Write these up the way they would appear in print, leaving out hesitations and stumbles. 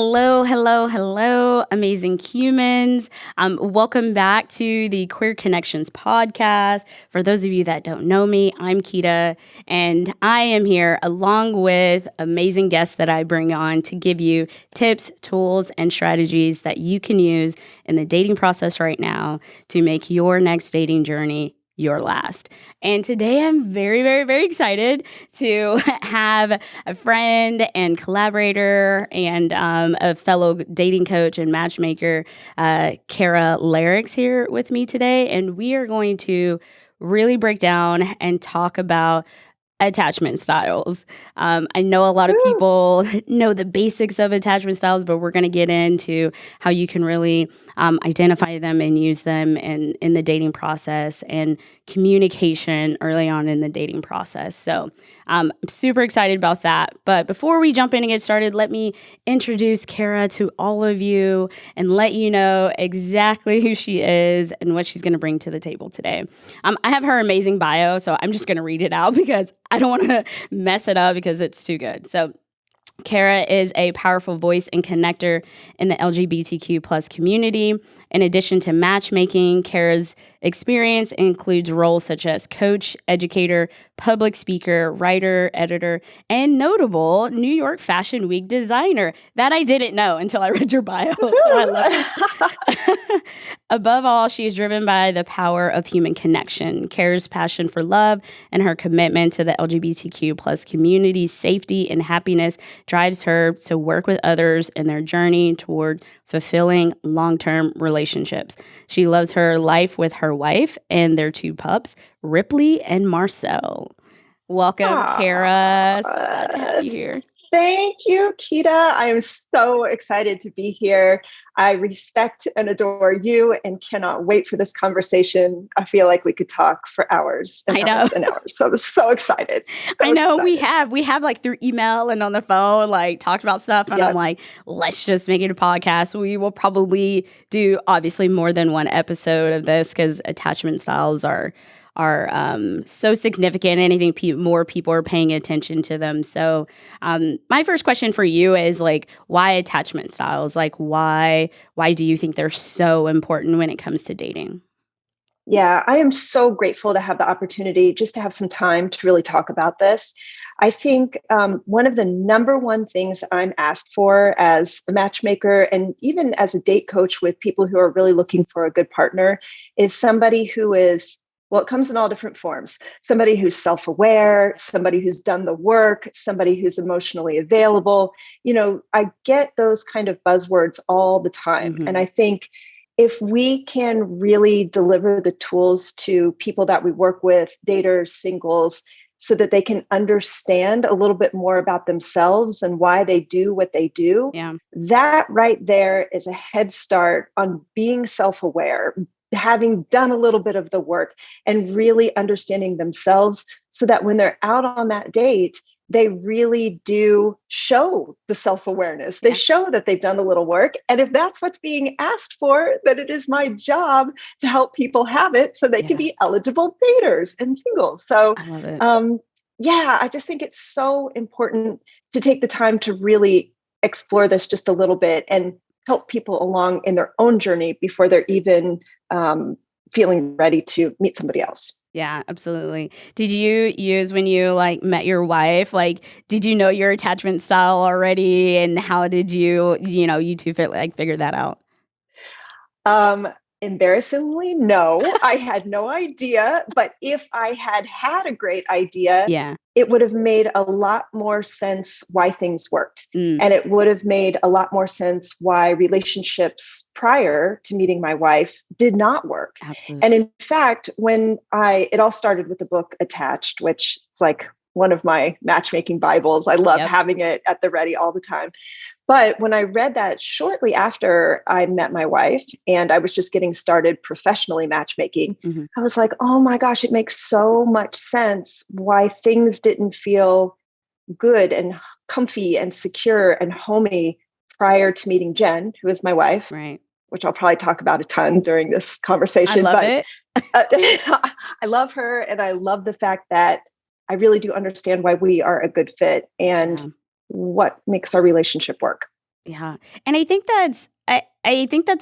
Hello, hello, hello, amazing humans. Welcome back to the Queer Connections podcast. For those of you that don't know me, I'm Kita, and I am here along with amazing guests that I bring on to give you tips, tools, and strategies that you can use in the dating process right now to make your next dating journey your last. And today I'm very, very, very excited to have a friend and collaborator and a fellow dating coach and matchmaker, Kara Laricks, here with me today. And we are going to really break down and talk about attachment styles. I know a lot of people know the basics of attachment styles, but we're going to get into how you can really identify them and use them in the dating process and communication early on in the dating process. So I'm super excited about that. But before we jump in and get started, let me introduce Kara to all of you and let you know exactly who she is and what she's going to bring to the table today. I have her amazing bio, so I'm just going to read it out because I don't want to mess it up because it's too good. So Kara is a powerful voice and connector in the LGBTQ plus community. In addition to matchmaking, Kara's experience includes roles such as coach, educator, public speaker, writer, editor, and notable New York Fashion Week designer. That I didn't know until I read your bio. I love it. Above all, she is driven by the power of human connection. Kara's passion for love and her commitment to the LGBTQ plus community's safety and happiness drives her to work with others in their journey toward fulfilling long-term relationships. She loves her life with her wife and their two pups, Ripley and Marcel. Welcome, Kara. So glad to have you here. Thank you, Kita. I am so excited to be here. I respect and adore you and cannot wait for this conversation. I feel like we could talk for hours and hours and hours. So I'm so excited. I know we have like through email and on the phone, like talked about stuff. And I'm like, let's just make it a podcast. We will probably do obviously more than one episode of this because attachment styles are so significant, and I think more people are paying attention to them. So my first question for you is like, why attachment styles? Like, why do you think they're so important when it comes to dating? Yeah, I am so grateful to have the opportunity just to have some time to really talk about this. I think one of the number one things that I'm asked for as a matchmaker and even as a date coach with people who are really looking for a good partner is somebody who is, well, it comes in all different forms. Somebody who's self-aware, somebody who's done the work, somebody who's emotionally available. You know, I get those kind of buzzwords all the time. Mm-hmm. And I think if we can really deliver the tools to people that we work with, daters, singles, so that they can understand a little bit more about themselves and why they do what they do, that right there is a head start on being self-aware, having done a little bit of the work and really understanding themselves so that when they're out on that date, they really do show the self-awareness. They show that they've done a little work. And if that's what's being asked for, then it is my job to help people have it so they can be eligible daters and singles. So I love it. I just think it's so important to take the time to really explore this just a little bit and help people along in their own journey before they're even feeling ready to meet somebody else. Yeah, absolutely. Did you use when you like met your wife, like, did you know your attachment style already? And how did you two figure that out? Embarrassingly, no, I had no idea. But if I had a great idea, it would have made a lot more sense why things worked. And it would have made a lot more sense why relationships prior to meeting my wife did not work. Absolutely. And in fact, it all started with the book Attached, which is like one of my matchmaking Bibles. I love having it at the ready all the time. But when I read that shortly after I met my wife and I was just getting started professionally matchmaking, I was like, oh my gosh, it makes so much sense why things didn't feel good and comfy and secure and homey prior to meeting Jen, who is my wife, which I'll probably talk about a ton during this conversation. I love it. I love her. And I love the fact that I really do understand why we are a good fit and what makes our relationship work. Yeah. And I think that's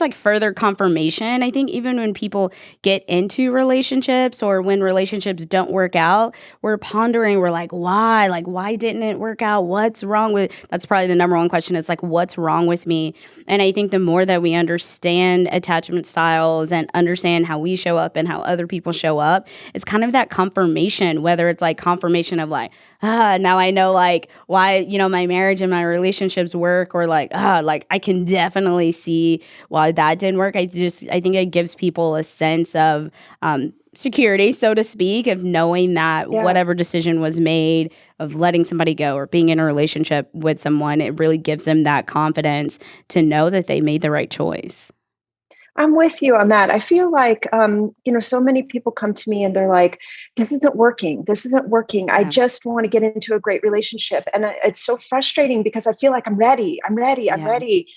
like further confirmation. I think even when people get into relationships or when relationships don't work out, we're pondering, we're like, why? Like, why didn't it work out? What's wrong with that's probably the number one question is like, what's wrong with me? And I think the more that we understand attachment styles and understand how we show up and how other people show up, it's kind of that confirmation, whether it's like confirmation of like, now I know like why, my marriage and my relationships work, or like I can definitely see why that didn't work. I think it gives people a sense of security, so to speak, of knowing that Yeah. whatever decision was made of letting somebody go or being in a relationship with someone, it really gives them that confidence to know that they made the right choice. I'm with you on that. I feel like, so many people come to me and they're like, this isn't working. This isn't working. I Yeah. just want to get into a great relationship. And it's so frustrating because I feel like I'm ready. I'm ready. I'm Yeah. ready.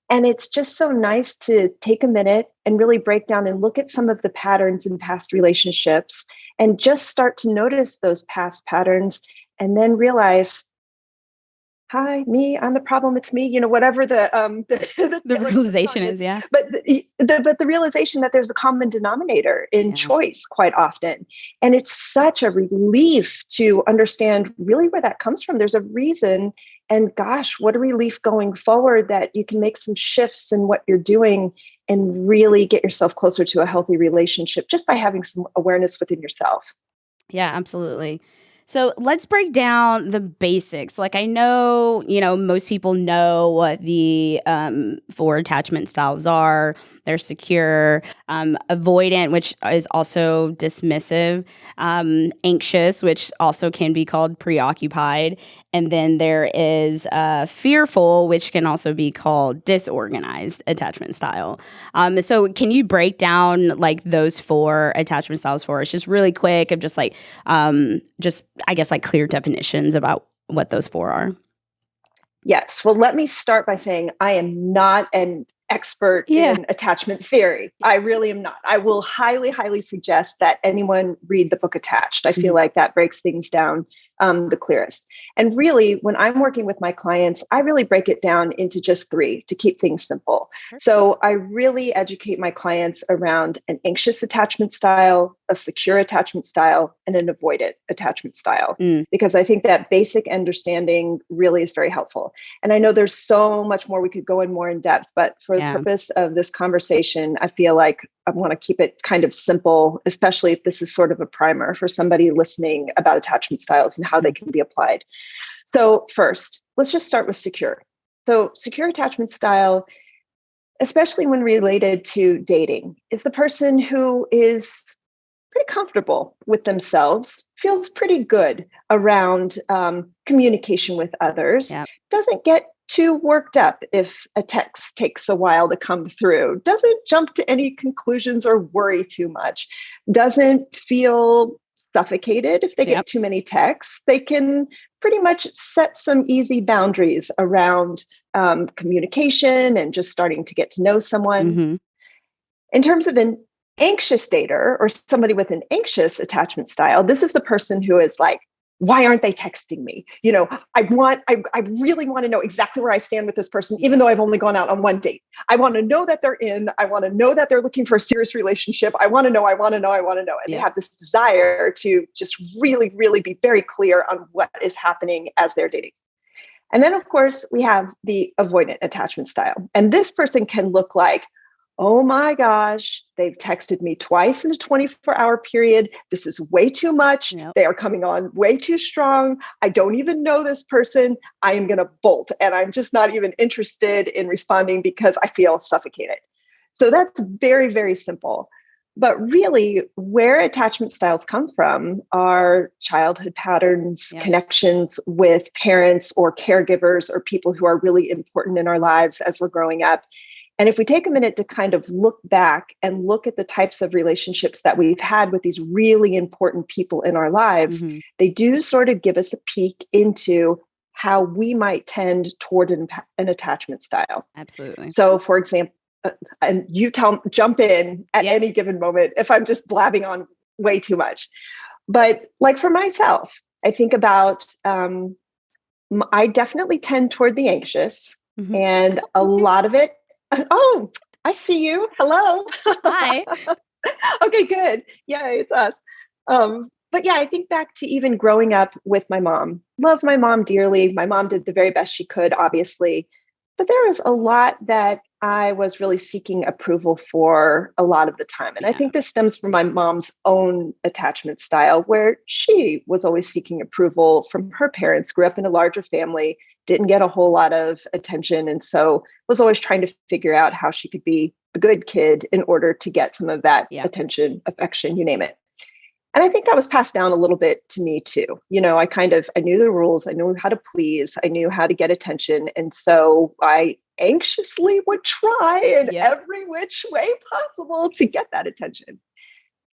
And it's just so nice to take a minute and really break down and look at some of the patterns in past relationships and just start to notice those past patterns and then realize, hi, me, I'm the problem, it's me, whatever the The Taylor Swift song realization is. is, yeah. But the realization that there's a common denominator in Yeah. choice quite often. And it's such a relief to understand really where that comes from. There's a reason. And gosh, what a relief going forward that you can make some shifts in what you're doing and really get yourself closer to a healthy relationship just by having some awareness within yourself. Yeah, absolutely. So let's break down the basics. Like I know, most people know what the four attachment styles are. They're secure, avoidant, which is also dismissive, anxious, which also can be called preoccupied, and then there is fearful, which can also be called disorganized attachment style. So can you break down like those four attachment styles for us, just really quick, of just I guess like clear definitions about what those four are? Yes. Well, let me start by saying I am not an expert Yeah. in attachment theory. I really am not. I will highly, highly suggest that anyone read the book Attached. I feel Mhm. like that breaks things down the clearest. And really, when I'm working with my clients, I really break it down into just three to keep things simple. So I really educate my clients around an anxious attachment style, a secure attachment style, and an avoidant attachment style, Mm, because I think that basic understanding really is very helpful. And I know there's so much more we could go in more in depth, but for the yeah. purpose of this conversation, I feel like I want to keep it kind of simple, especially if this is sort of a primer for somebody listening about attachment styles and how they Mhm. can be applied. So, first, let's just start with secure. So, secure attachment style, especially when related to dating, is the person who is pretty comfortable with themselves, feels pretty good around communication with others, Yeah. doesn't get too worked up if a text takes a while to come through, doesn't jump to any conclusions or worry too much, doesn't feel suffocated if they Yep. get too many texts. They can pretty much set some easy boundaries around communication and just starting to get to know someone. Mhm. In terms of an anxious dater or somebody with an anxious attachment style, this is the person who is like, why aren't they texting me? I really want to know exactly where I stand with this person, even though I've only gone out on one date. I want to know that they're in. I want to know that they're looking for a serious relationship. I want to know, I want to know, I want to know. And they Yeah. have this desire to just really, really be very clear on what is happening as they're dating. And then, of course, we have the avoidant attachment style. And this person can look like, oh my gosh, they've texted me twice in a 24-hour period. This is way too much. Yep. They are coming on way too strong. I don't even know this person. I am going to bolt. And I'm just not even interested in responding because I feel suffocated. So that's very, very simple. But really, where attachment styles come from are childhood patterns, Yep. connections with parents or caregivers or people who are really important in our lives as we're growing up. And if we take a minute to kind of look back and look at the types of relationships that we've had with these really important people in our lives, Mhm. they do sort of give us a peek into how we might tend toward an attachment style. Absolutely. So, for example, and jump in at Yeah. any given moment if I'm just blabbing on way too much. But like for myself, I think about I definitely tend toward the anxious. Mhm. And a Me too. lot of it, oh, I see you. Hello. Hi. Okay, good. Yeah, it's us. But yeah, I think back to even growing up with my mom. Love my mom dearly. My mom did the very best she could, obviously. But there was a lot that I was really seeking approval for a lot of the time. And I Yeah. think this stems from my mom's own attachment style, where she was always seeking approval from her parents, grew up in a larger family, didn't get a whole lot of attention. And so was always trying to figure out how she could be the good kid in order to get some of that Yeah. attention, affection, you name it. And I think that was passed down a little bit to me too. I knew the rules, I knew how to please, I knew how to get attention. And so I anxiously would try in Yep. every which way possible to get that attention.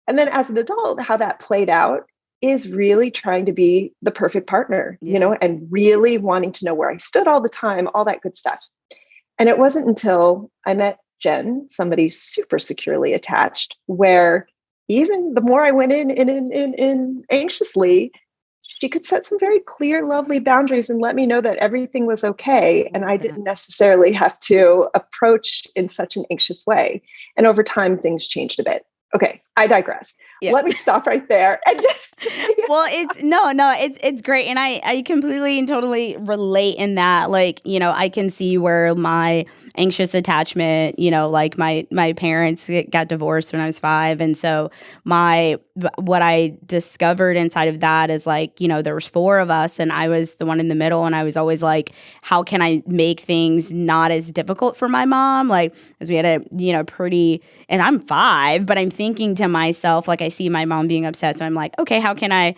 And then as an adult, how that played out is really trying to be the perfect partner, Yeah. and really wanting to know where I stood all the time, all that good stuff. And it wasn't until I met Jen, somebody super securely attached, where even the more I went in anxiously, she could set some very clear, lovely boundaries and let me know that everything was okay. And Love I that. didn't necessarily have to approach in such an anxious way. And over time, things changed a bit. Okay, I digress. Yeah. Let me stop right there and just say, Well, it's no, it's great, and I completely and totally relate in that. Like, I can see where my anxious attachment, like my parents got divorced when I was 5, and so what I discovered inside of that is like, there was 4 of us, and I was the one in the middle, and I was always like, how can I make things not as difficult for my mom? Like, because we had a pretty, and I'm 5, but I'm thinking to myself, like, I see my mom being upset, so I'm like, okay, how can I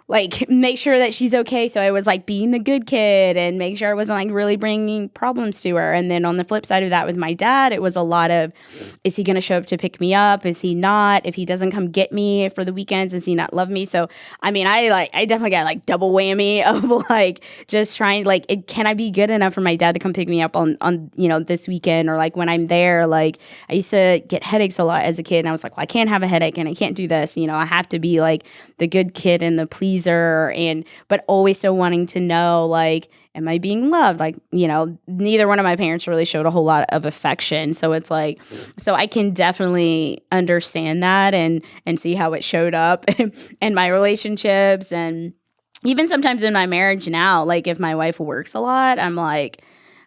like make sure that she's okay? So I was like being the good kid and make sure I wasn't like really bringing problems to her. And then on the flip side of that with my dad, it was a lot of, is he going to show up to pick me up? Is he not? If he doesn't come get me for the weekends, does he not love me? So I mean, I definitely got like double whammy of like just trying, like, can I be good enough for my dad to come pick me up on this weekend, or like when I'm there. Like, I used to get headaches a lot as a kid, and I was like, well, I can't have a headache and I can't do this. I have to be like the good kid and the pleaser, and but always so wanting to know, like, am I being loved? Like, neither one of my parents really showed a whole lot of affection. So it's like, so I can definitely understand that and see how it showed up in my relationships, and even sometimes in my marriage now. Like, if my wife works a lot, I'm like,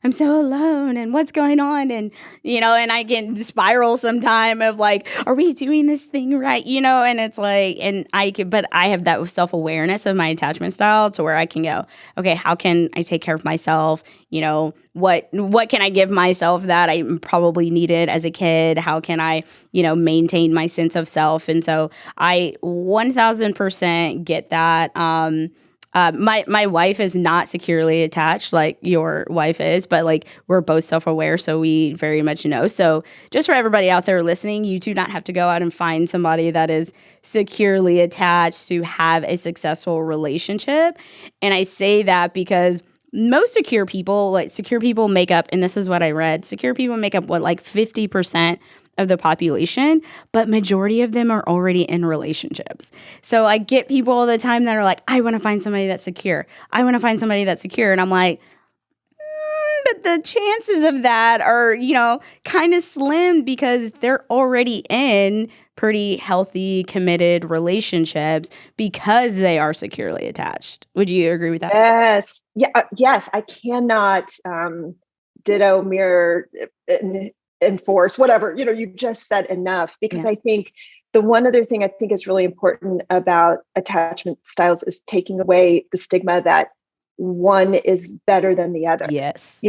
I'm so alone, and what's going on? And, and I can spiral sometime of like, are we doing this thing right? And it's like, and but I have that self-awareness of my attachment style to where I can go, okay, how can I take care of myself? What can I give myself that I probably needed as a kid? How can I, maintain my sense of self? And so I 1000% get that. My wife is not securely attached like your wife is, but like we're both self-aware, so we very much know. So just for everybody out there listening, you do not have to go out and find somebody that is securely attached to have a successful relationship. And I say that because most secure people make up, and this is what I read, secure people make up what, like 50% of the population, but majority of them are already in relationships. So I get people all the time that are like, I want to find somebody that's secure. I want to find somebody that's secure. And I'm like, but the chances of that are, kind of slim because they're already in pretty healthy, committed relationships because they are securely attached. Would you agree with that? yes, yeah, yes, I cannot ditto, mirror, enforce, whatever, you just said enough, because Yeah. I think the one other thing I think is really important about attachment styles is taking away the stigma that one is better than the other. Yes.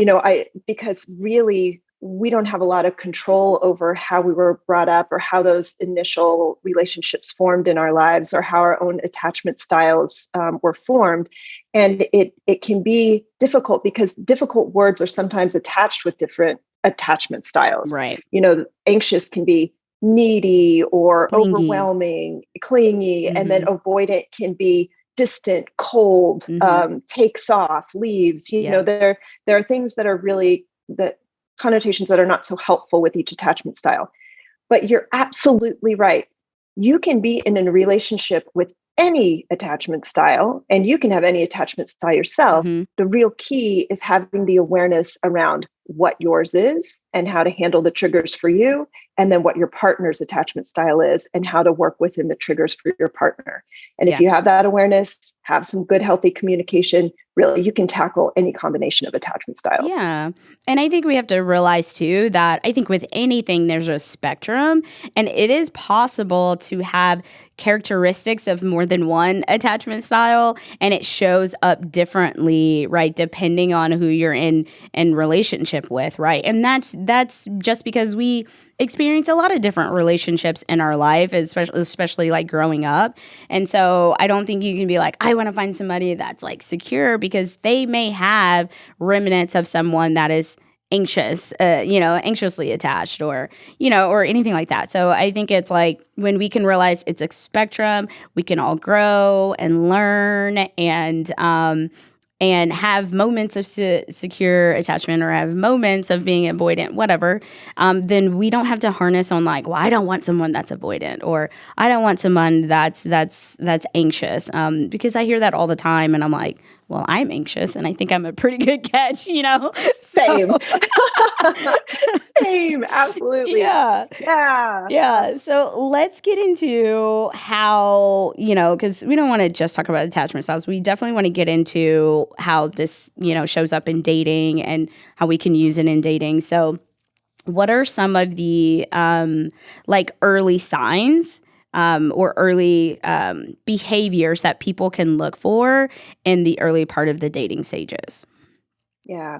Because really we don't have a lot of control over how we were brought up or how those initial relationships formed in our lives or how our own attachment styles were formed. And it can be difficult because difficult words are sometimes attached with different attachment styles. Right. Anxious can be needy or Clingy. overwhelming, clingy, and then Mm-hmm. avoidant can be distant, cold, Mm-hmm. takes off, leaves. Yeah. There are things that are really the connotations that are not so helpful with each attachment style. But you're absolutely right. You can be in a relationship with any attachment style, and you can have any attachment style yourself. Mm-hmm. The real key is having the awareness around what yours is and how to handle the triggers for you, and then what your partner's attachment style is and how to work within the triggers for your partner. And if Yeah. you have that awareness, have some good, healthy communication, really, you can tackle any combination of attachment styles. Yeah. And I think we have to realize too that I think with anything, there's a spectrum, and it is possible to have characteristics of more than one attachment style, and it shows up differently, right? Depending on who you're in relationship with, right? And that's just because we experience a lot of different relationships in our life, especially like growing up. And so I don't think you can be like, I want to find somebody that's like secure, because they may have remnants of someone that is anxious, anxiously attached, or anything like that. So I think it's like when we can realize it's a spectrum, we can all grow and learn and have moments of secure attachment, or have moments of being avoidant, whatever, then we don't have to harness on like, well, I don't want someone that's avoidant, or I don't want someone that's anxious, because I hear that all the time, and I'm like, well, I'm anxious, and I think I'm a pretty good catch, So, Same. Same. Absolutely. yeah. Yeah. Yeah. So let's get into how, because we don't want to just talk about attachment styles. We definitely want to get into how this, shows up in dating and how we can use it in dating. So, what are some of the like early signs or early behaviors that people can look for in the early part of the dating stages? Yeah.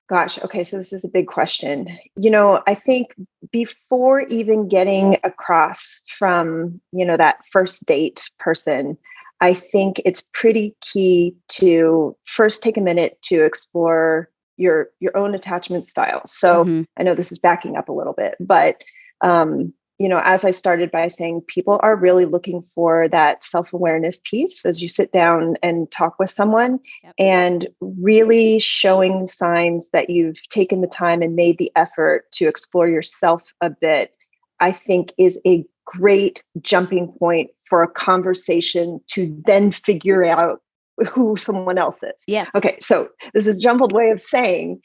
Gosh, okay, so this is a big question. I think before even getting across from, that first date person, I think it's pretty key to first take a minute to explore your own attachment style. So Mm-hmm. I know this is backing up a little bit, but as I started by saying, people are really looking for that self-awareness piece as you sit down and talk with someone, Yep. and really showing signs that you've taken the time and made the effort to explore yourself a bit, I think is a great jumping point for a conversation to then figure out who someone else is. Yeah. Okay, so this is a jumbled way of saying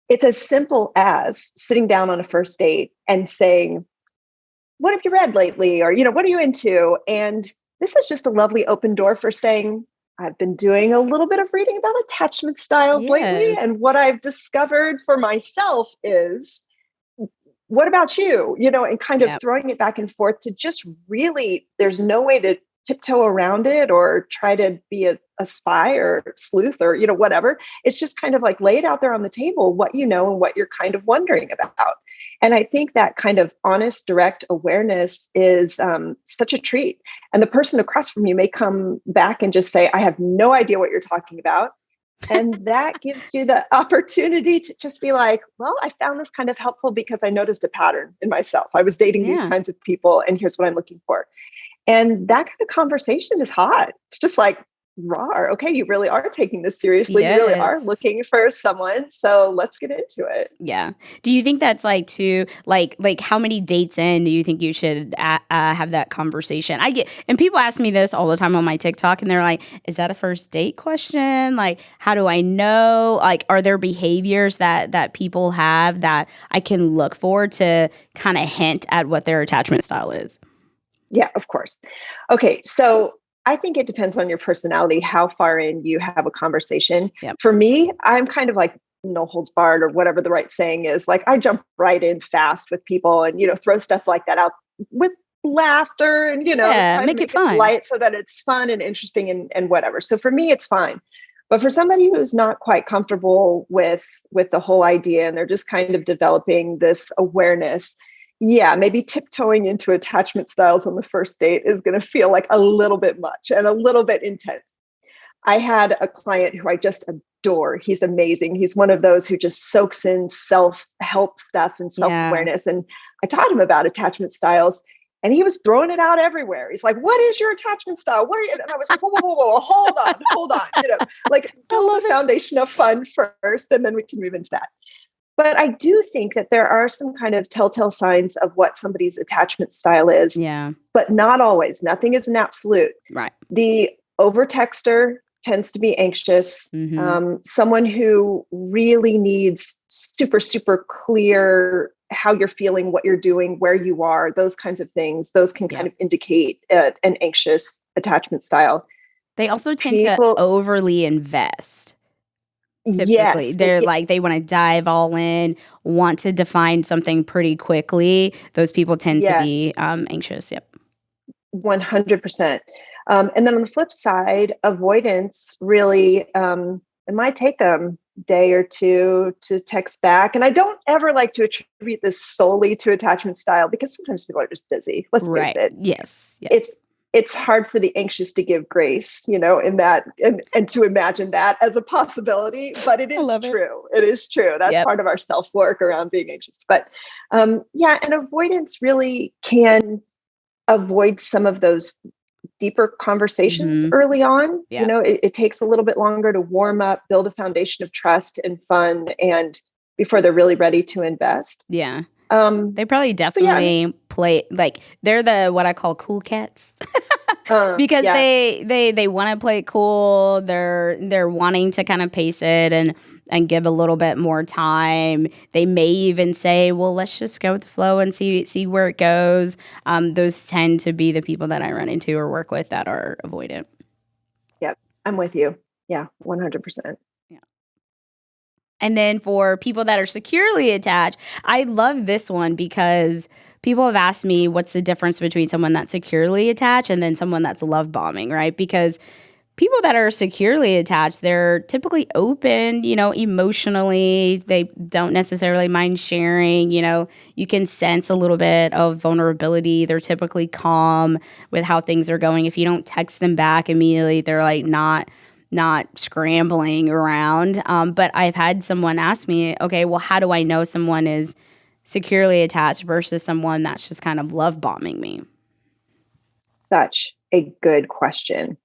it's as simple as sitting down on a first date and saying, what have you read lately? Or, what are you into? And this is just a lovely open door for saying, I've been doing a little bit of reading about attachment styles lately. Yes. And what I've discovered for myself is, what about you? And kind of Yeah. throwing it back and forth to just really, there's no way to tiptoe around it or try to be a spy or sleuth or, whatever. It's just kind of like lay it out there on the table, what you know and what you're kind of wondering about. And I think that kind of honest, direct awareness is such a treat. And the person across from you may come back and just say, I have no idea what you're talking about. And that gives you the opportunity to just be like, well, I found this kind of helpful because I noticed a pattern in myself. I was dating these Yeah. kinds of people, and here's what I'm looking for. And that kind of conversation is hot. It's just like, raw. Okay, you really are taking this seriously. You really are Yes. looking for someone. So let's get into it. Yeah. Do you think that's like too like how many dates in do you think you should have that conversation? And people ask me this all the time on my TikTok, and they're like, "Is that a first date question? Like, how do I know? Like, are there behaviors that people have that I can look for to kind of hint at what their attachment style is?" Yeah, of course. Okay, so I think it depends on your personality, how far in you have a conversation. Yep. For me, I'm kind of like no holds barred, or whatever the right saying is. Like, I jump right in fast with people and, throw stuff like that out with laughter and, Yeah. try to Make it make it fun. light so that it's fun and interesting and whatever. So for me, it's fine. But for somebody who's not quite comfortable with the whole idea, and they're just kind of developing this awareness, yeah, maybe tiptoeing into attachment styles on the first date is going to feel like a little bit much and a little bit intense. I had a client who I just adore. He's amazing. He's one of those who just soaks in self-help stuff and Yeah. self-awareness. And I taught him about attachment styles, and he was throwing it out everywhere. He's like, what is your attachment style? What are you? And I was like, whoa, whoa, whoa, whoa, hold on. Like, I build love the it. foundation of fun first, and then we can move into that. But I do think that there are some kind of telltale signs of what somebody's attachment style is, Yeah. but not always. Nothing is an absolute. Right. The overtexter tends to be anxious. Mm-hmm. Someone who really needs super, super clear how you're feeling, what you're doing, where you are, those kinds of things. Those can kind Yeah. of indicate an anxious attachment style. They also tend to People, overly invest. Typically, yes, they're like, they want to dive all in, want to define something pretty quickly. Those people tend to yes, be anxious. Yep. 100%. And then on the flip side, avoidance really, it might take them a day or two to text back. And I don't ever like to attribute this solely to attachment style because sometimes people are just busy. Let's face Right. it. Yes. Yep. It's hard for the anxious to give grace, in that and to imagine that as a possibility, but it I is love it. true. It is true. That's Yep. part of our self-work around being anxious. But yeah, and avoidance really can avoid some of those deeper conversations Mm-hmm. early on. Yeah. It takes a little bit longer to warm up, build a foundation of trust and fun, and before they're really ready to invest. Yeah. Um, They probably so yeah, definitely play like they're the what I call cool cats. Because yeah, they want to play it cool. They're wanting to kind of pace it and give a little bit more time. They may even say, "Well, let's just go with the flow and see where it goes." Those tend to be the people that I run into or work with that are avoidant. yep, I'm with you. Yeah, 100%. Yeah. And then for people that are securely attached, I love this one because people have asked me what's the difference between someone that's securely attached and then someone that's love bombing, right? Because people that are securely attached, they're typically open, emotionally. They don't necessarily mind sharing, you can sense a little bit of vulnerability. They're typically calm with how things are going. If you don't text them back immediately, they're like not scrambling around. But I've had someone ask me, okay, well, how do I know someone is securely attached versus someone that's just kind of love bombing me? Such a good question.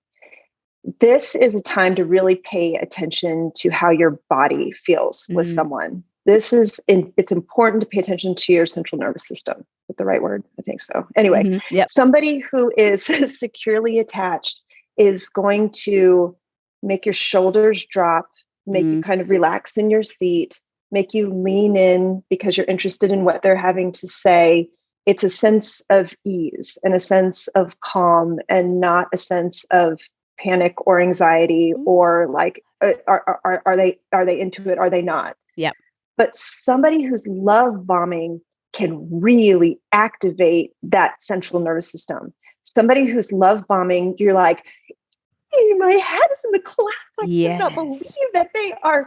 This is a time to really pay attention to how your body feels with Mm, someone. It's important to pay attention to your central nervous system. Is that the right word? I think so. Anyway, yep. somebody who is securely attached is going to make your shoulders drop, make you Mm, kind of relax in your seat, make you lean in because you're interested in what they're having to say. It's a sense of ease and a sense of calm and not a sense of panic or anxiety or like are they into it, are they not? yep. But somebody who's love bombing can really activate that central nervous system. Somebody who's love bombing, you're like, hey, my head is in the clouds. I cannot believe Yes. that they are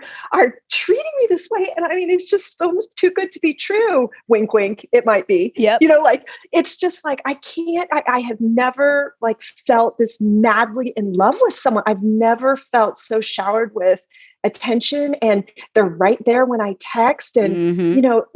treating me this way. And I mean, it's just almost too good to be true. Wink, wink. It might be. Yep. Like it's just like I can't. I have never like felt this madly in love with someone. I've never felt so showered with attention, and they're right there when I text. And Mm-hmm.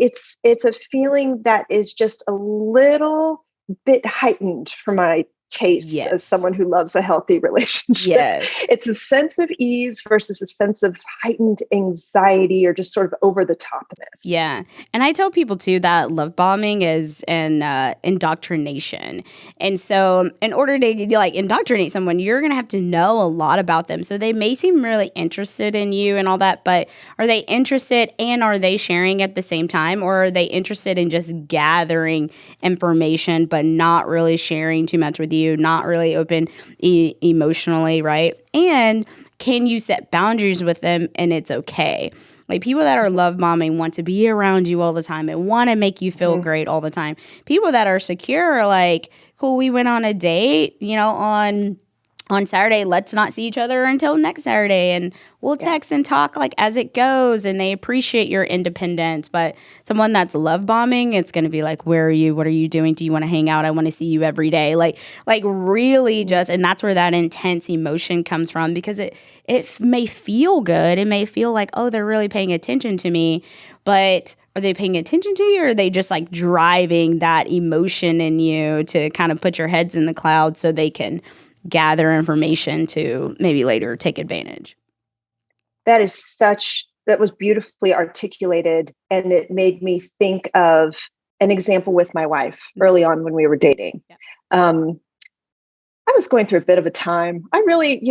it's a feeling that is just a little bit heightened for my tastes as Yes. someone who loves a healthy relationship. Yes. It's a sense of ease versus a sense of heightened anxiety or just sort of over the topness. Yeah. And I tell people too that love bombing is an indoctrination. And so, in order to like indoctrinate someone, you're going to have to know a lot about them. So, they may seem really interested in you and all that, but are they interested and are they sharing at the same time? Or are they interested in just gathering information, but not really sharing too much with you, not really open emotionally, right? And can you set boundaries with them and it's okay? Like people that are love bombing want to be around you all the time and want to make you feel Mhm. great all the time. People that are secure are like, cool, we went on a date, on Saturday, let's not see each other until next Saturday and we'll Yeah. text and talk like as it goes and they appreciate your independence. But someone that's love bombing, it's going to be like, where are you? What are you doing? Do you want to hang out? I want to see you every day. Like really just, and that's where that intense emotion comes from because it may feel good. It may feel like, oh, they're really paying attention to me, but are they paying attention to you or are they just like driving that emotion in you to kind of put your heads in the clouds so they can gather information to maybe later take advantage? That is such that was beautifully articulated, and it made me think of an example with my wife early on when we were dating. Yeah. Um, I was going through a bit of a time. I really, it's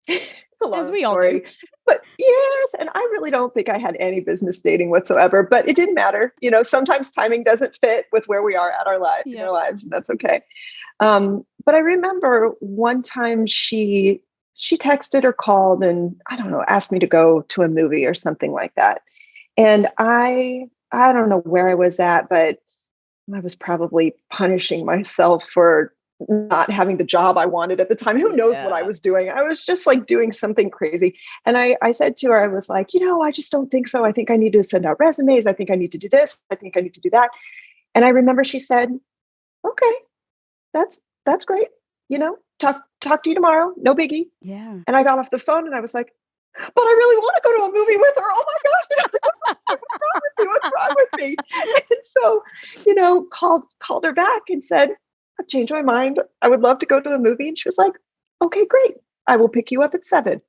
a As long we all do. story, but yes, and I really don't think I had any business dating whatsoever, but it didn't matter. Sometimes timing doesn't fit with where we are at in our Yep. lives, and that's okay. But I remember one time she texted or called and I don't know, asked me to go to a movie or something like that. And I don't know where I was at, but I was probably punishing myself for not having the job I wanted at the time. Who knows what I Yeah. was doing? I was just like doing something crazy. And I said to her, I was like, I just don't think so. I think I need to send out resumes. I think I need to do this. I think I need to do that. And I remember she said, okay, that's great. Talk to you tomorrow. No biggie. Yeah. And I got off the phone and I was like, but I really want to go to a movie with her. Oh my gosh. What's wrong with me? What's wrong with me? And so, called her back and said, I've changed my mind. I would love to go to a movie. And she was like, okay, great. I will pick you up at 7.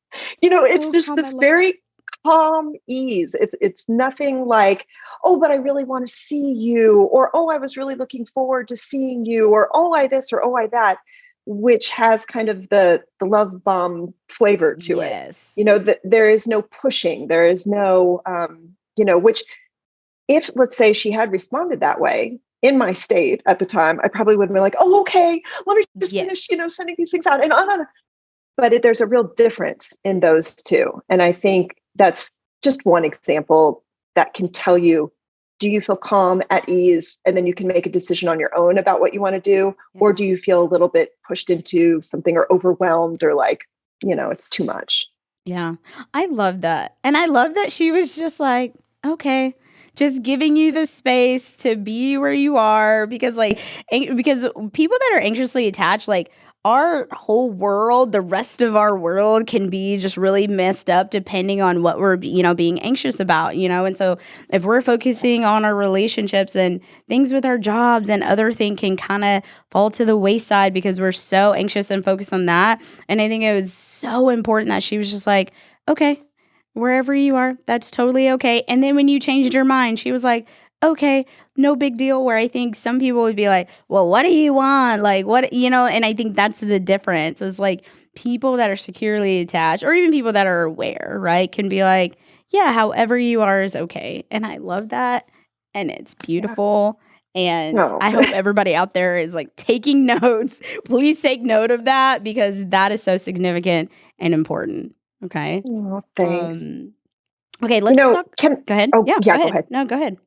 It's So just calm. I this love that. very calm ease. It's nothing like, oh, but I really want to see you, or oh, I was really looking forward to seeing you, or oh, I this, or oh, I that, which has kind of the love bomb flavor to it. Yes. There is no pushing. There is no, which if let's say she had responded that way in my state at the time, I probably would have been like, oh, okay, let me just finish, Yes. sending these things out and on. But there's a real difference in those two. And I think that's just one example that can tell you, do you feel calm, at ease, and then you can make a decision on your own about what you want to do? Or Yeah. do you feel a little bit pushed into something or overwhelmed or like, it's too much? Yeah. I love that. And I love that she was just like, okay, just giving you the space to be where you are because people that are anxiously attached, like our whole world, the rest of our world can be just really messed up depending on what we're, being anxious about, And so if we're focusing on our relationships, then things with our jobs and other things can kind of fall to the wayside because we're so anxious and focused on that. And I think it was so important that she was just like, okay, wherever you are, that's totally okay. And then when you changed your mind, she was like, okay, no big deal. Where I think some people would be like, well, what do you want? Like, what, and I think that's the difference is like people that are securely attached or even people that are aware, right, can be like, yeah, however you are is okay. And I love that. And it's Yeah. beautiful. And No. I hope everybody out there is like taking notes. Please take note of that because that is so significant and important. Okay. Oh, thanks. Um, okay, let's talk. Can Go ahead. oh Yeah, go yeah, go ahead. ahead. No, go ahead.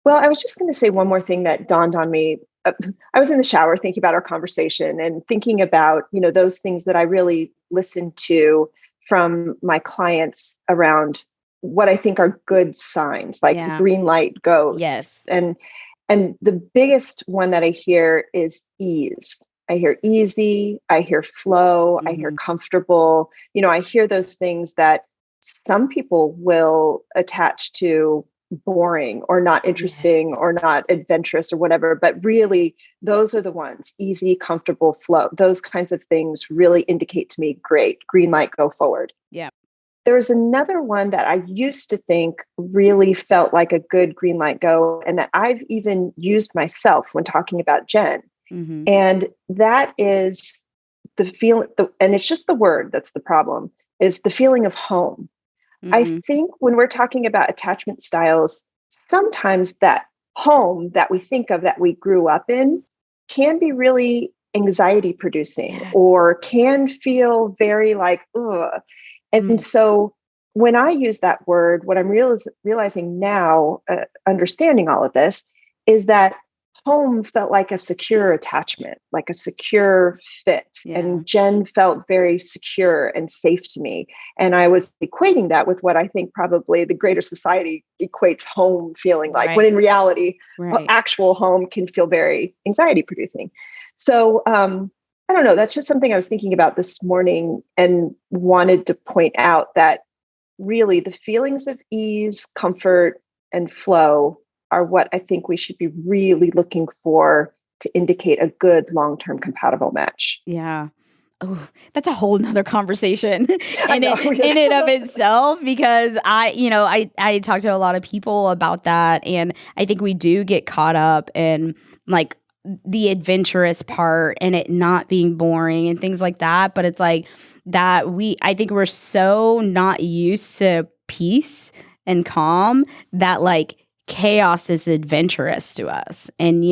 Well, I was just going to say one more thing that dawned on me. I was in the shower thinking about our conversation and thinking about, those things that I really listen to from my clients around what I think are good signs, like Yeah. green light goes. Yes. And the biggest one that I hear is ease. I hear easy, I hear flow, I hear Mm-hmm. comfortable. I hear those things that some people will attach to boring or not interesting Yes. or not adventurous or whatever, but really those are the ones: easy, comfortable, flow. Those kinds of things really indicate to me, great, green light, go forward. Yeah. There was another one that I used to think really felt like a good green light go, and that I've even used myself when talking about Jen. Mm-hmm. And that is the feeling, and it's just the word that's the problem, is the feeling of home. I Mm-hmm. think when we're talking about attachment styles, sometimes that home that we think of that we grew up in can be really anxiety producing Yeah. or can feel very like, ugh. And Mm. so when I use that word, what I'm realizing now, understanding all of this, is that home felt like a secure attachment, like a secure fit. Yeah. And Jen felt very secure and safe to me. And I was equating that with what I think probably the greater society equates home feeling like, when Right. in reality, Right. actual home can feel very anxiety producing. So, I don't know. That's just something I was thinking about this morning and wanted to point out that really the feelings of ease, comfort, and flow are what I think we should be really looking for to indicate a good long-term compatible match. Yeah. Oh, that's a whole nother conversation I in know. it in it of itself because I talk to a lot of people about that, and I think we do get caught up in like the adventurous part and it not being boring and things like that, but it's like that I think we're so not used to peace and calm that like chaos is adventurous to us. And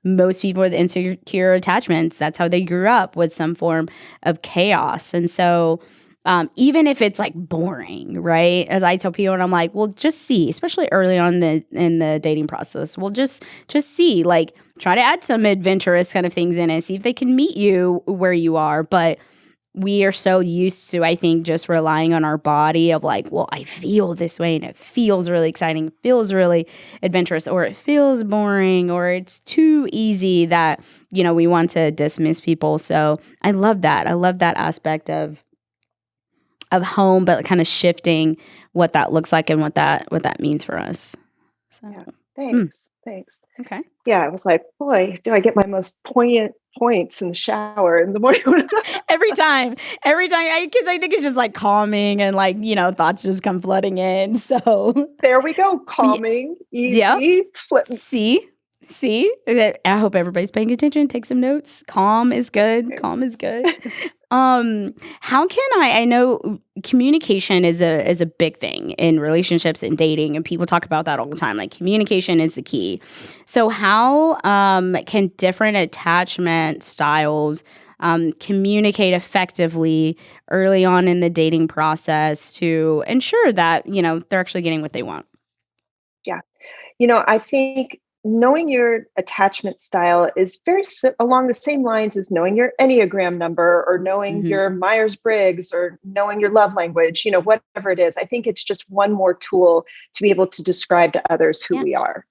most people with insecure attachments, that's how they grew up, with some form of chaos. And so even if it's like boring, right? As I tell people, and I'm like, well, just see, especially early on in the dating process, well, just see, like, try to add some adventurous kind of things in it, see if they can meet you where you are. But we are so used to, I think, just relying on our body of like, well, I feel this way and it feels really exciting, it feels really adventurous, or it feels boring, or it's too easy, that, we want to dismiss people. So I love that. I love that aspect of home, but kind of shifting what that looks like and what that means for us. So, Yeah. mm, Thanks. okay. Yeah, I was like, boy, do I get my most poignant points in the shower in the morning. Every time, because I think it's just like calming and like, thoughts just come flooding in. So, There we go. yeah, Calming, yep. easy, flip. See, I hope everybody's paying attention. Take some notes. Calm is good. Calm is good. How can I know communication is a big thing in relationships and dating, and people talk about that all the time. Like, communication is the key. So how can different attachment styles communicate effectively early on in the dating process to ensure that they're actually getting what they want? Yeah. I think knowing your attachment style is along the same lines as knowing your Enneagram number, or knowing Hmm. your Myers-Briggs, or knowing your love language, whatever it is. I think it's just one more tool to be able to describe to others who Yeah, we are.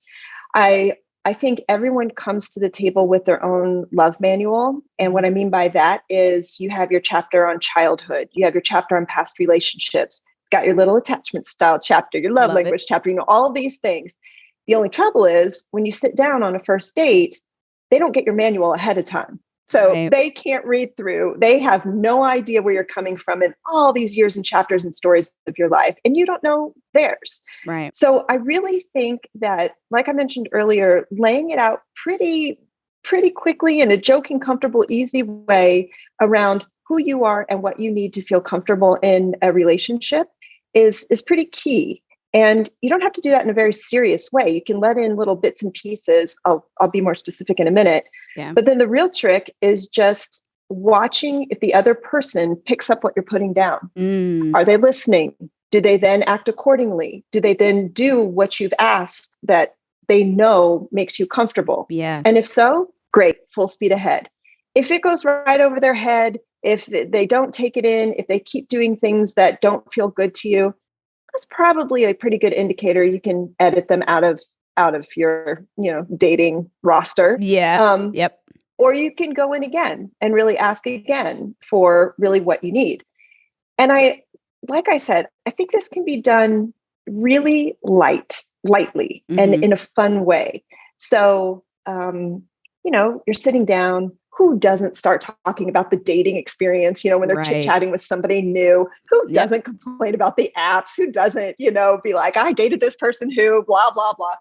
I I think everyone comes to the table with their own love manual. And hmm, what I mean by that is you have your chapter on childhood, you have your chapter on past relationships, got your little attachment style chapter, your love love it. language chapter, all of these things. The only trouble is when you sit down on a first date, they don't get your manual ahead of time. So Right, they can't read through. They have no idea where you're coming from in all these years and chapters and stories of your life, and you don't know theirs. right. So I really think that, like I mentioned earlier, laying it out pretty quickly in a joking, comfortable, easy way around who you are and what you need to feel comfortable in a relationship is pretty key. And you don't have to do that in a very serious way. You can let in little bits and pieces. I'll be more specific in a minute. Yeah. But then the real trick is just watching if the other person picks up what you're putting down. Mm, Are they listening? Do they then act accordingly? Do they then do what you've asked that they know makes you comfortable? yeah. And if so, great, full speed ahead. If it goes right over their head, if they don't take it in, if they keep doing things that don't feel good to you, that's probably a pretty good indicator. You can edit them out of your dating roster. Yeah. Um, Yep. or you can go in again and really ask again for really what you need. And like I said, I think this can be done really lightly, and Mhm. in a fun way. So, you're sitting down. Who doesn't start talking about the dating experience, when they're chit Right. chatting with somebody new? Who Yep. doesn't complain about the apps? Who doesn't, be like, I dated this person who, blah, blah, blah.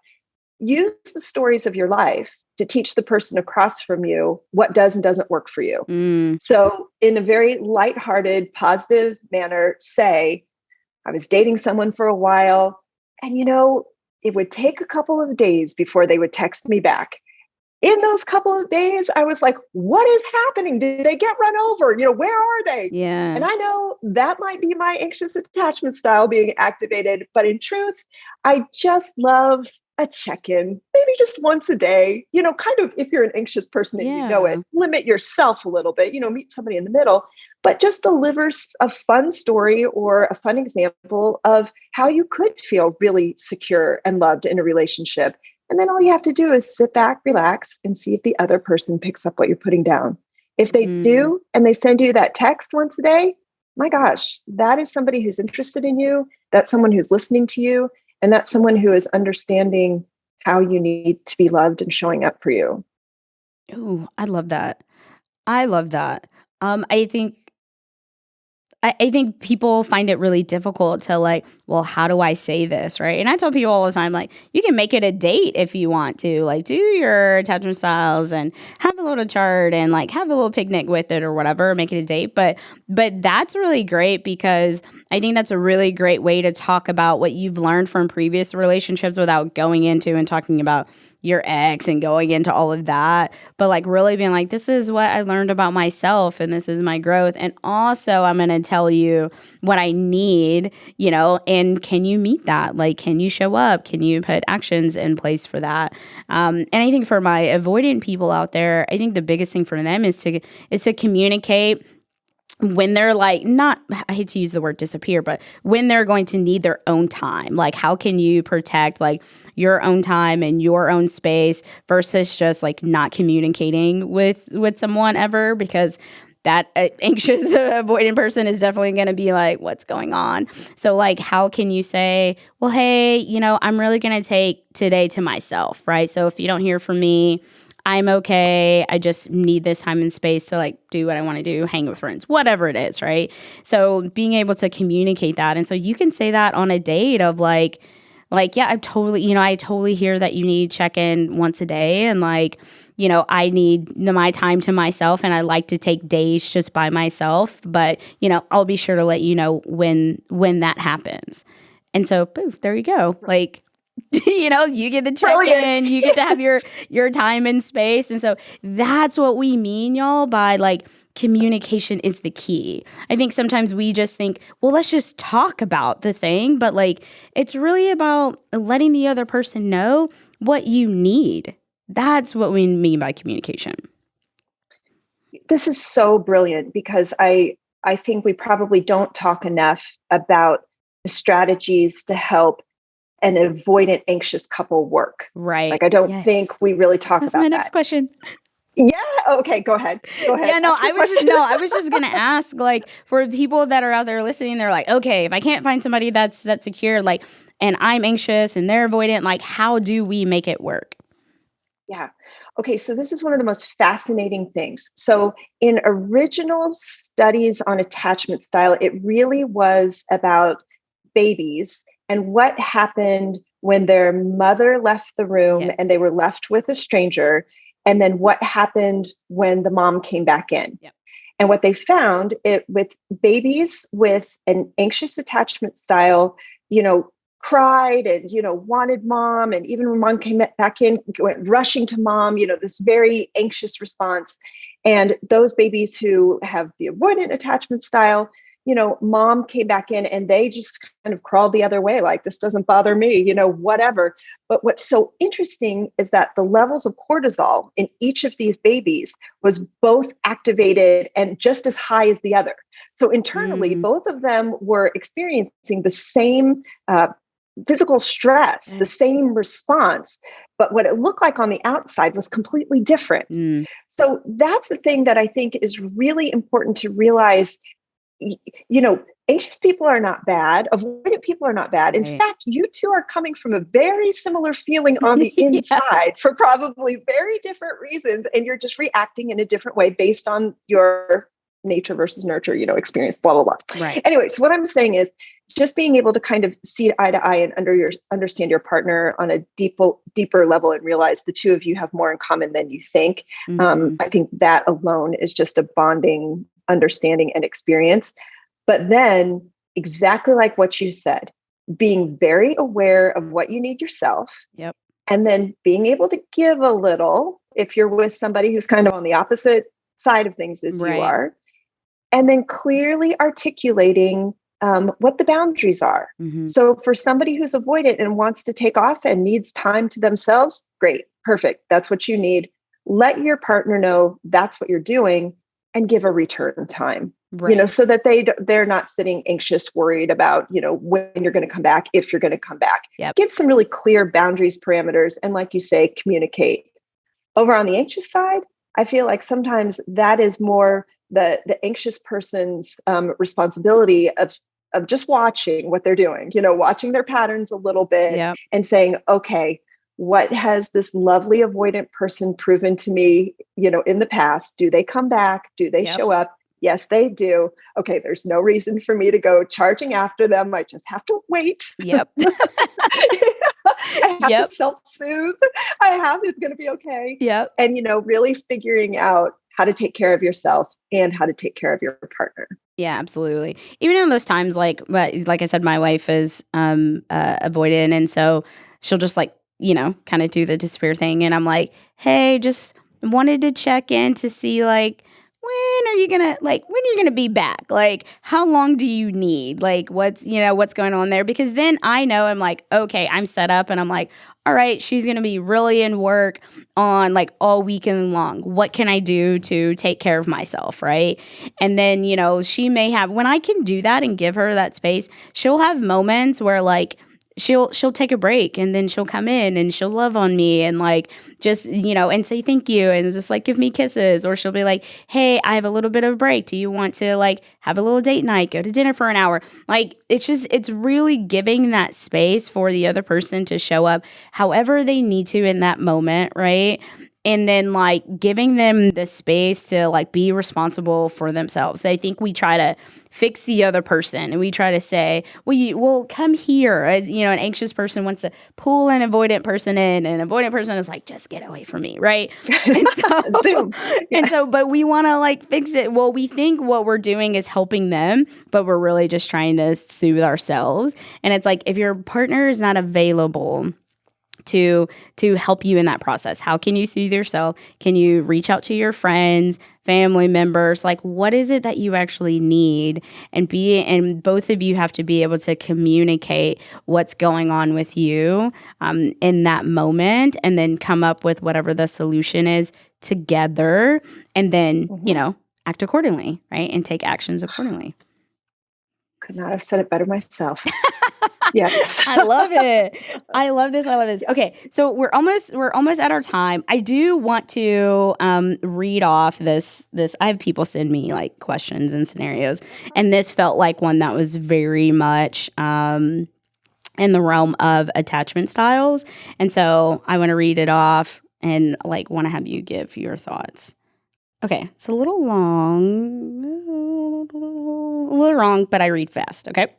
Use the stories of your life to teach the person across from you what does and doesn't work for you. Mm. So, in a very lighthearted, positive manner, say, I was dating someone for a while, and it would take a couple of days before they would text me back. In those couple of days, I was like, what is happening? Did they get run over? Where are they? Yeah. And I know that might be my anxious attachment style being activated, but in truth, I just love a check in, maybe just once a day. Kind of, if you're an anxious person and you know it, Yeah. limit yourself a little bit, meet somebody in the middle, but just deliver a fun story or a fun example of how you could feel really secure and loved in a relationship. And then all you have to do is sit back, relax, and see if the other person picks up what you're putting down. If they Mm. do, and they send you that text once a day, my gosh, that is somebody who's interested in you. That's someone who's listening to you. And that's someone who is understanding how you need to be loved and showing up for you. Ooh, I love that. I love that. I think I think people find it really difficult to like, well, how do I say this, right? And I tell people all the time, like, you can make it a date if you want to, like, do your attachment styles and have a little chart and like have a little picnic with it or whatever, make it a date. But that's really great because I think that's a really great way to talk about what you've learned from previous relationships without going into and talking about your ex and going into all of that, but like really being like, this is what I learned about myself and this is my growth. And also, I'm going to tell you what I need, and can you meet that? Like, can you show up? Can you put actions in place for that? And I think for my avoidant people out there, I think the biggest thing for them is to communicate when they're like, not, I hate to use the word disappear, but when they're going to need their own time. Like, how can you protect like your own time and your own space versus just like not communicating with someone ever? Because that anxious avoidant person is definitely going to be like, what's going on? So like, how can you say, well, hey, I'm really going to take today to myself, right? So if you don't hear from me, I'm okay. I just need this time and space to like do what I want to do, hang with friends, whatever it is, right? So being able to communicate that. And so you can say that on a date of yeah, I totally hear that you need check-in once a day and like, I need my time to myself and I like to take days just by myself, but I'll be sure to let you know when that happens. And so poof, there you go. Like you get the check-in, you get to have your time and space. And so that's what we mean, y'all, by like communication is the key. I think sometimes we just think, well, let's just talk about the thing, but like it's really about letting the other person know what you need. That's what we mean by communication. This is so brilliant because I think we probably don't talk enough about the strategies to help an avoidant anxious couple work. Right. Like, I don't Yes. think we really talk That's about my that. next question. Yeah. Okay. Go ahead. Yeah, no, Ask your question. I was just gonna ask, like, for people that are out there listening, they're like, okay, if I can't find somebody that's secure, like, and I'm anxious and they're avoidant, like, how do we make it work? Yeah. Okay. So this is one of the most fascinating things. So in original studies on attachment style, it really was about babies and what happened when their mother left the room and Yes. they were left with a stranger. And then what happened when the mom came back in. Yep. And what they found it with babies with an anxious attachment style, cried and, wanted mom. And even when mom came back in, went rushing to mom, this very anxious response. And those babies who have the avoidant attachment style, mom came back in and they just kind of crawled the other way, like, this doesn't bother me, whatever. But what's so interesting is that the levels of cortisol in each of these babies was both activated and just as high as the other. So internally, both of them were experiencing the same physical stress, the Yes. same response. But what it looked like on the outside was completely different. So that's the thing that I think is really important to realize. Anxious people are not bad. Avoidant people are not bad. In Right. fact, you two are coming from a very similar feeling on the Yeah. inside for probably very different reasons. And you're just reacting in a different way based on your nature versus nurture, experience, blah, blah, blah. Right. Anyway, so what I'm saying is just being able to kind of see eye to eye and understand your partner on a deeper level and realize the two of you have more in common than you think. I think that alone is just a bonding understanding and experience. But then, exactly like what you said, being very aware of what you need yourself. Yep. And then being able to give a little if you're with somebody who's kind of on the opposite side of things as you Right. are. And then clearly articulating what the boundaries are. So for somebody who's avoidant and wants to take off and needs time to themselves, great, perfect. That's what you need. Let your partner know that's what you're doing and give a return time, Right. so that they're not sitting anxious, worried about, when you're going to come back, if you're going to come back. Yep. Give some really clear boundaries, parameters, and like you say, communicate. Over on the anxious side, I feel like sometimes that is more the anxious person's responsibility of just watching what they're doing, watching their patterns a little bit Yep. and saying, okay, what has this lovely avoidant person proven to me, in the past? Do they come back? Do they Yep. show up? Yes, they do. Okay, there's no reason for me to go charging after them. I just have to wait. Yep. I have to Yep. self-soothe. It's going to be okay. Yep. And, really figuring out how to take care of yourself and how to take care of your partner. Yeah, absolutely. Even in those times, like I said, my wife is avoidant, and so she'll just kind of do the disappear thing, and I'm like, hey, just wanted to check in to see when are you gonna be back? Like, how long do you need? Like, what's going on there? Because then I know I'm like, okay, I'm set up, and I'm like, all right, she's gonna be really in work on like all weekend long. What can I do to take care of myself, right? And then she may have, when I can do that and give her that space, she'll have moments where she'll take a break, and then she'll come in and she'll love on me and just and say thank you and just give me kisses, or she'll be like, hey, I have a little bit of a break, do you want to have a little date night, go to dinner for an hour? It's really giving that space for the other person to show up however they need to in that moment, right? And then giving them the space to be responsible for themselves. So I think we try to fix the other person, and we try to say, well, come here. As an anxious person wants to pull an avoidant person in, and an avoidant person is like, just get away from me, right? And so, but we want to fix it. Well, we think what we're doing is helping them, but we're really just trying to soothe ourselves. And it's if your partner is not available to help you in that process, how can you soothe yourself? Can you reach out to your friends, family members? What is it that you actually need? And both of you have to be able to communicate what's going on with you in that moment, and then come up with whatever the solution is together, and then act accordingly, right? And take actions accordingly. Could not have said it better myself. Yes. I love it. I love this. Okay, so we're almost at our time. I do want to read off this. I have people send me questions and scenarios, and this felt like one that was very much in the realm of attachment styles. And so I want to read it off and want to have you give your thoughts. Okay, it's a little long, but I read fast. Okay.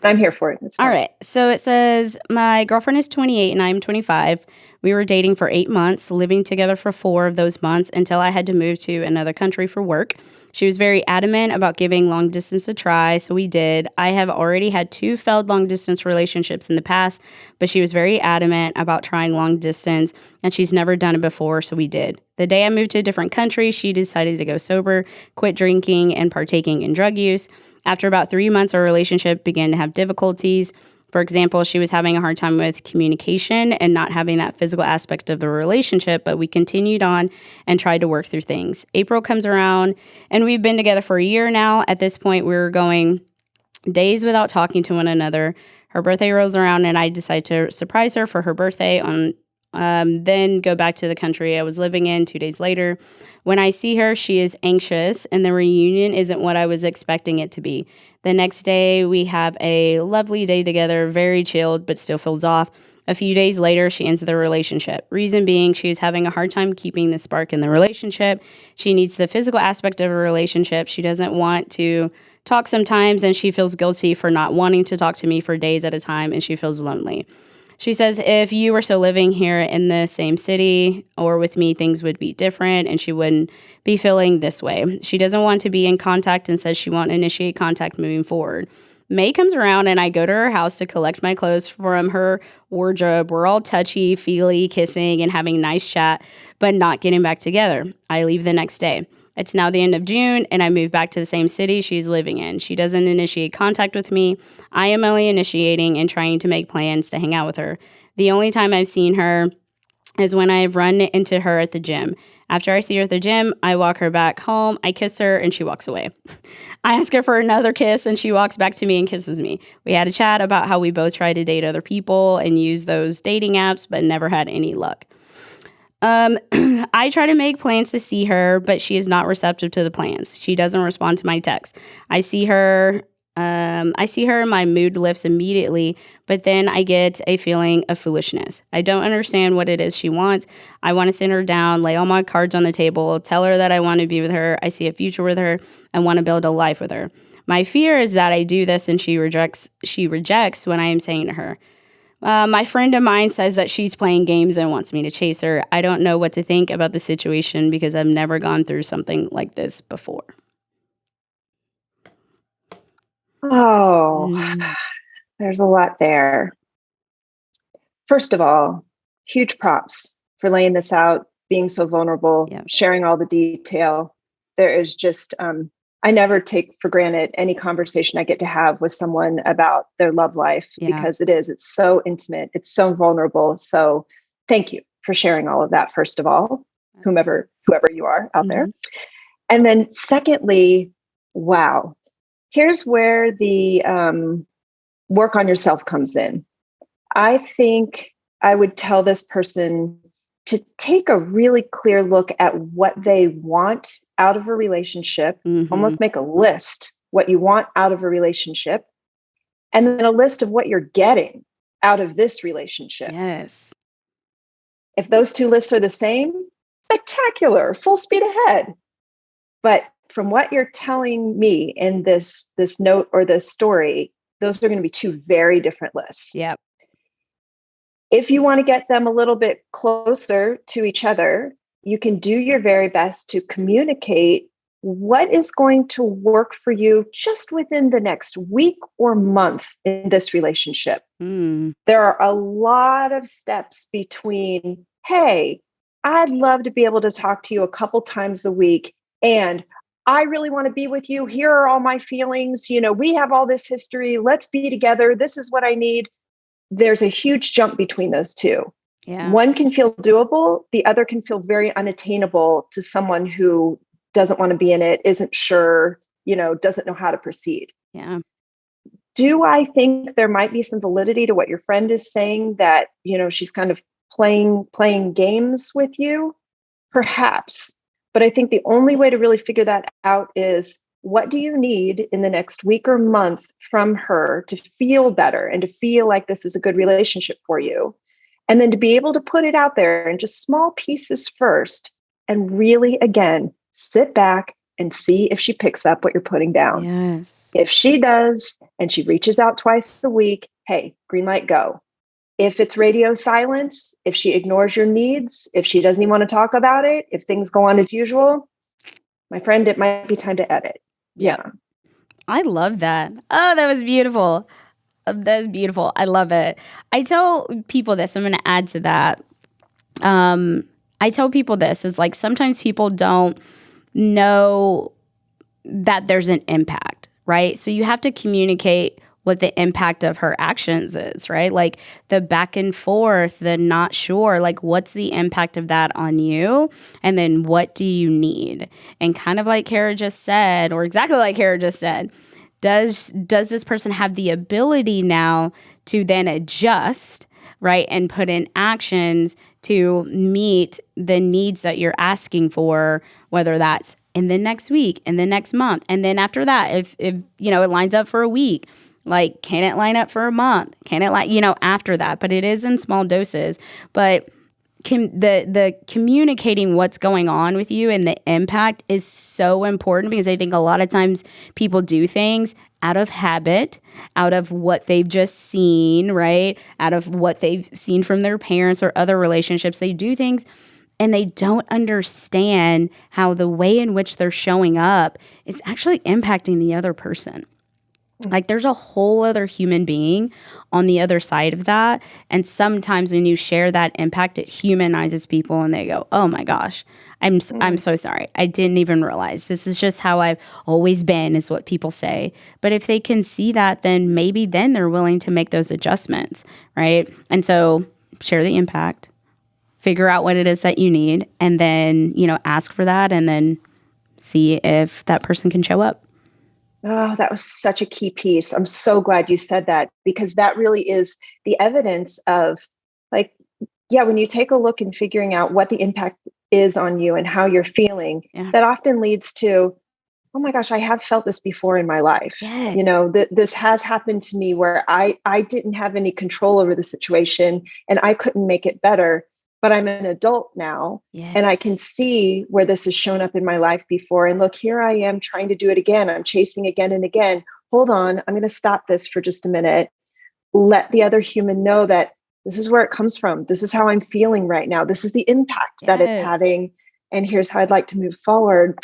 I'm here for it. It's fine. All right. So it says, my girlfriend is 28 and I'm 25. We were dating for 8 months, living together for 4 of those months until I had to move to another country for work. She was very adamant about giving long distance a try, so we did. I have already had 2 failed long distance relationships in the past, but she was very adamant about trying long distance, and she's never done it before, so we did. The day I moved to a different country, she decided to go sober, quit drinking, and partaking in drug use. After about 3 months, our relationship began to have difficulties. For example, she was having a hard time with communication and not having that physical aspect of the relationship, but we continued on and tried to work through things. April comes around, and we've been together for a year now. At this point, we were going days without talking to one another. Her birthday rolls around, and I decide to surprise her for her birthday then go back to the country I was living in 2 days later. When I see her, she is anxious, and the reunion isn't what I was expecting it to be. The next day, we have a lovely day together, very chilled, but still feels off. A few days later, she ends the relationship. Reason being, she is having a hard time keeping the spark in the relationship. She needs the physical aspect of a relationship. She doesn't want to talk sometimes, and she feels guilty for not wanting to talk to me for days at a time, and she feels lonely. She says if you were still living here in the same city or with me, things would be different and she wouldn't be feeling this way. She doesn't want to be in contact and says she won't initiate contact moving forward. May comes around and I go to her house to collect my clothes from her wardrobe. We're all touchy, feely, kissing and having a nice chat, but not getting back together. I leave the next day. It's now the end of June, and I move back to the same city she's living in. She doesn't initiate contact with me. I am only initiating and trying to make plans to hang out with her. The only time I've seen her is when I've run into her at the gym. After I see her at the gym, I walk her back home, I kiss her, and she walks away. I ask her for another kiss, and she walks back to me and kisses me. We had a chat about how we both try to date other people and use those dating apps, but never had any luck. I try to make plans to see her, but she is not receptive to the plans. She doesn't respond to my texts. I see her I see her, my mood lifts immediately, but then I get a feeling of foolishness. I don't understand what it is she wants. I want to sit her down, lay all my cards on the table, tell her that I want to be with her. I see a future with her. I want to build a life with her. My fear is that I do this and she rejects. She rejects when I am saying to her, my friend of mine says that she's playing games and wants me to chase her. I don't know what to think about the situation because I've never gone through something like this before. Oh, Mm, there's a lot there. First of all, huge props for laying this out, being so vulnerable, yeah, sharing all the detail. There is just, I never take for granted any conversation I get to have with someone about their love life yeah. because it's so intimate, it's so vulnerable. So thank you for sharing all of that, first of all, whoever you are out there. Mm-hmm. And then secondly, wow, here's where the work on yourself comes in. I think I would tell this person to take a really clear look at what they want out of a relationship, Mm-hmm. almost make a list what you want out of a relationship, and then a list of what you're getting out of this relationship. Yes. If those two lists are the same, spectacular, full speed ahead. But from what you're telling me in this note or this story, those are going to be two very different lists. Yep. If you want to get them a little bit closer to each other, you can do your very best to communicate what is going to work for you just within the next week or month in this relationship. Mm. There are a lot of steps between, hey, I'd love to be able to talk to you a couple times a week, and I really want to be with you. Here are all my feelings. We have all this history. Let's be together. This is what I need. There's a huge jump between those two. Yeah. One can feel doable, the other can feel very unattainable to someone who doesn't want to be in it, isn't sure, doesn't know how to proceed. Yeah. Do I think there might be some validity to what your friend is saying, that, she's kind of playing games with you? Perhaps. But I think the only way to really figure that out is, what do you need in the next week or month from her to feel better and to feel like this is a good relationship for you? And then to be able to put it out there in just small pieces first, and really, again, sit back and see if she picks up what you're putting down. Yes. If she does, and she reaches out twice a week, hey, green light, go. If it's radio silence, if she ignores your needs, if she doesn't even want to talk about it, if things go on as usual, my friend, it might be time to edit. Yep. Yeah. I love that. Oh, that was beautiful. That was beautiful. I love it. I tell people this. I'm going to add to that. I tell people this is like, sometimes people don't know that there's an impact, right? So you have to communicate what the impact of her actions is, right? Like the back and forth, the not sure, like what's the impact of that on you? And then what do you need? And kind of like Kara just said, or exactly like Kara just said, does this person have the ability now to then adjust, right, and put in actions to meet the needs that you're asking for, whether that's in the next week, in the next month, and then after that, if it lines up for a week, like, can it line up for a month? Can it after that? But it is in small doses. But the communicating what's going on with you and the impact is so important, because I think a lot of times people do things out of habit, out of what they've just seen, right? Out of what they've seen from their parents or other relationships. They do things and they don't understand how the way in which they're showing up is actually impacting the other person. Like, there's a whole other human being on the other side of that. And sometimes when you share that impact, it humanizes people and they go, oh my gosh, I'm so sorry. I didn't even realize. This is just how I've always been, is what people say. But if they can see that, then maybe then they're willing to make those adjustments, right? And so share the impact, figure out what it is that you need, and then, ask for that, and then see if that person can show up. Oh, that was such a key piece. I'm so glad you said that, because that really is the evidence of, like, yeah, when you take a look and figuring out what the impact is on you and how you're feeling, Yeah. that often leads to, oh my gosh, I have felt this before in my life. Yes. This has happened to me where I didn't have any control over the situation and I couldn't make it better, but I'm an adult now and I Yes. can see where this has shown up in my life before. And look, here I am trying to do it again. I'm chasing again and again. Hold on, I'm going to stop this for just a minute. Let the other human know that this is where it comes from. This is how I'm feeling right now. This is the impact that it's Yes. having. And here's how I'd like to move forward.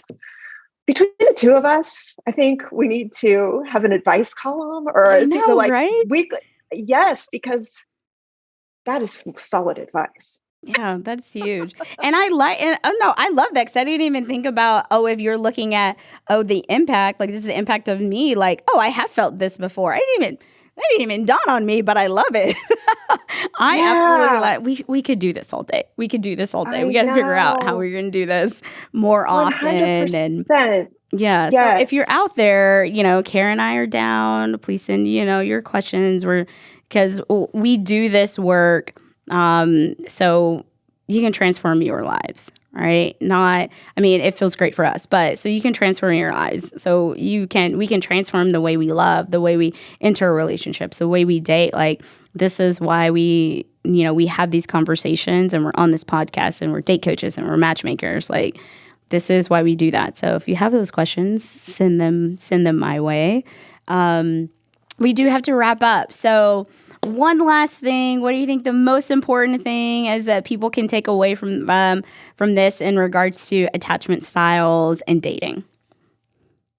Between the two of us, I think we need to have an advice column or I a know, like right? weekly. Yes, because that is some solid advice. Yeah, that's huge. And I like, and oh no, I love that because I didn't even think about, oh, if you're looking at, oh, the impact, like this is the impact of me, like, oh, I have felt this before. That didn't even dawn on me, but I love it. I absolutely Yeah, like, we could do this all day. We could do this all day. I We got to figure out how know. we're going to do this more often. And 100%. yeah, so if you're Yes. out there, Kara and I are down. Please send, your questions. Because we do this work so you can transform your lives, right? Not, I mean, it feels great for us, but so you can transform your lives. So we can transform the way we love, the way we enter relationships, the way we date. Like, this is why we have these conversations and we're on this podcast and we're date coaches and we're matchmakers. Like, this is why we do that. So if you have those questions, send them my way. We do have to wrap up. So one last thing, what do you think the most important thing is that people can take away from this in regards to attachment styles and dating?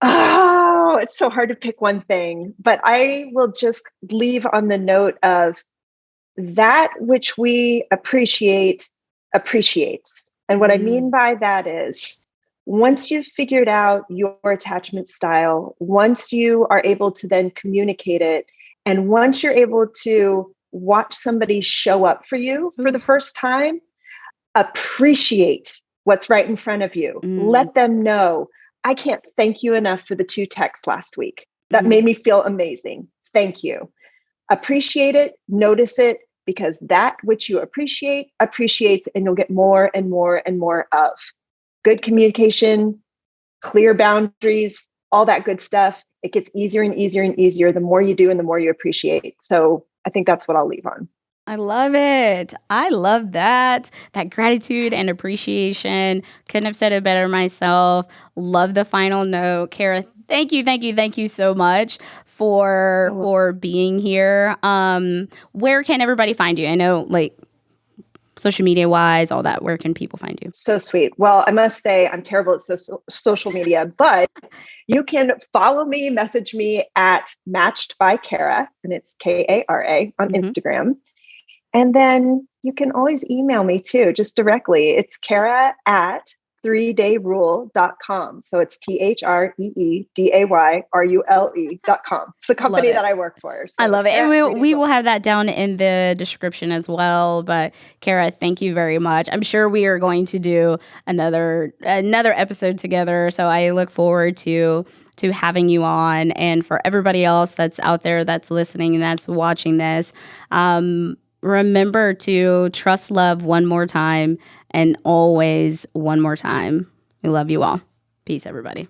Oh, it's so hard to pick one thing, but I will just leave on the note of that which we appreciate appreciates. And what I mean Mm, by that is once you've figured out your attachment style, once you are able to then communicate it, and once you're able to watch somebody show up for you for the oof, first time, appreciate what's right in front of you. mm, Let them know, I can't thank you enough for the 2 texts last week. That mm. made me feel amazing. Thank you. Appreciate it, notice it, because that which you appreciate appreciates, and you'll get more and more and more of. Good communication, clear boundaries, all that good stuff. It gets easier and easier and easier the more you do and the more you appreciate. So I think that's what I'll leave on. I love it. I love that. That gratitude and appreciation. Couldn't have said it better myself. Love the final note. Kara, thank you so much Oh, for being here. Where can everybody find you? I know, like, social media wise, all that. Where can people find you? so sweet. Well, I must say I'm terrible at social media, but you can follow me, message me at Matched by Kara, and it's Kara on Hmm. Instagram. And then you can always email me too, just directly. It's Kara at 3dayrule.com. So it's THREEDAYRULE.com. It's the Love company it. that I work for. I So love it. And Kara at 3 Day we Rule. will have that down in the description as well. But Kara, thank you very much. I'm sure we are going to do another episode together. So I look forward to having you on. And for everybody else that's out there that's listening and that's watching this, remember to trust love one more time and always one more time. We love you all. Peace, everybody.